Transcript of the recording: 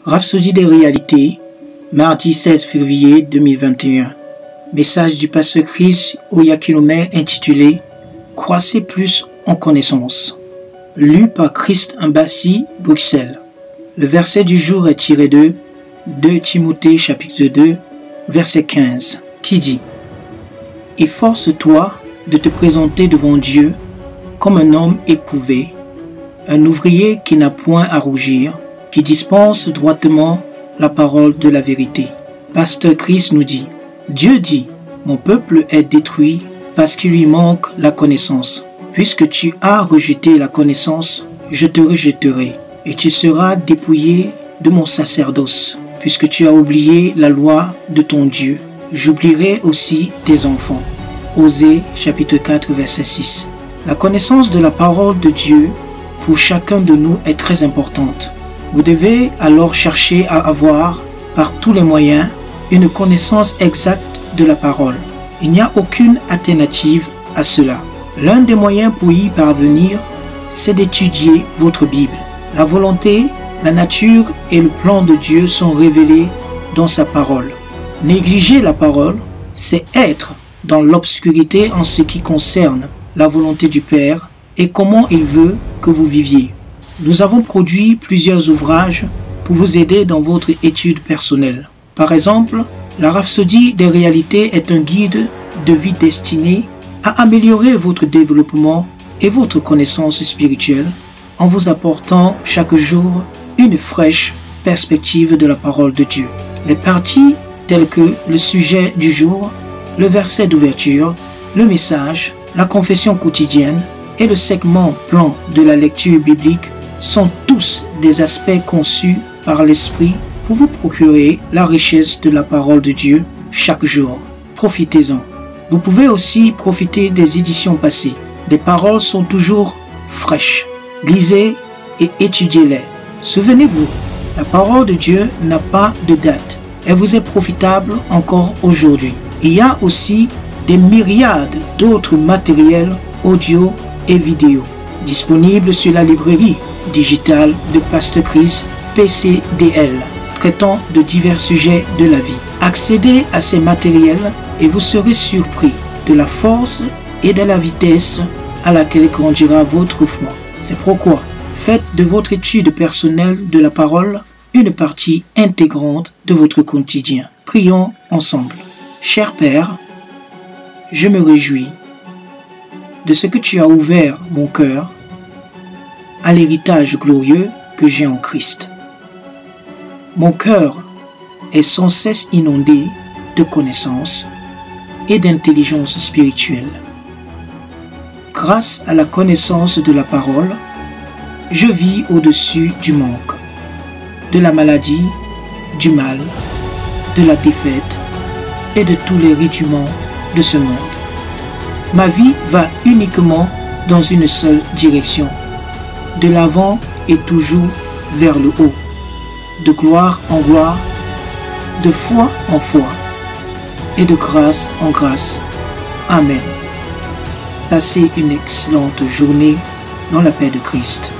Rhapsodie des réalités, mardi 16 février 2021. Message du pasteur Chris Oyakhilome intitulé « Croissez plus en connaissance ». Lu par Christ Mbassi, Bruxelles. Le verset du jour est tiré de 2 Timothée chapitre 2, verset 15, qui dit « Efforce-toi de te présenter devant Dieu comme un homme éprouvé, un ouvrier qui n'a point à rougir, qui dispense droitement la parole de la vérité. » Pasteur Chris nous dit, Dieu dit, mon peuple est détruit parce qu'il lui manque la connaissance. Puisque tu as rejeté la connaissance, je te rejetterai, et tu seras dépouillé de mon sacerdoce. Puisque tu as oublié la loi de ton Dieu, j'oublierai aussi tes enfants. Osée chapitre 4 verset 6. La connaissance de la parole de Dieu pour chacun de nous est très importante. Vous devez alors chercher à avoir, par tous les moyens, une connaissance exacte de la parole. Il n'y a aucune alternative à cela. L'un des moyens pour y parvenir, c'est d'étudier votre Bible. La volonté, la nature et le plan de Dieu sont révélés dans sa parole. Négliger la parole, c'est être dans l'obscurité en ce qui concerne la volonté du Père et comment il veut que vous viviez. Nous avons produit plusieurs ouvrages pour vous aider dans votre étude personnelle. Par exemple, la Rhapsodie des réalités est un guide de vie destiné à améliorer votre développement et votre connaissance spirituelle en vous apportant chaque jour une fraîche perspective de la parole de Dieu. Les parties telles que le sujet du jour, le verset d'ouverture, le message, la confession quotidienne et le segment plan de la lecture biblique sont tous des aspects conçus par l'Esprit pour vous procurer la richesse de la parole de Dieu chaque jour. Profitez-en. Vous pouvez aussi profiter des éditions passées. Les paroles sont toujours fraîches. Lisez et étudiez-les. Souvenez-vous, la parole de Dieu n'a pas de date. Elle vous est profitable encore aujourd'hui. Il y a aussi des myriades d'autres matériels audio et vidéo disponibles sur la librairie digitale de Pasteur Chris PCDL, traitant de divers sujets de la vie. Accédez à ces matériels et vous serez surpris de la force et de la vitesse à laquelle grandira votre foi. C'est pourquoi faites de votre étude personnelle de la parole une partie intégrante de votre quotidien. Prions ensemble. Cher Père, je me réjouis de ce que tu as ouvert mon cœur à l'héritage glorieux que j'ai en Christ. Mon cœur est sans cesse inondé de connaissances et d'intelligence spirituelle. Grâce à la connaissance de la parole, je vis au-dessus du manque, de la maladie, du mal, de la défaite et de tous les rudiments de ce monde. Ma vie va uniquement dans une seule direction, de l'avant et toujours vers le haut, de gloire en gloire, de foi en foi et de grâce en grâce. Amen. Passez une excellente journée dans la paix de Christ.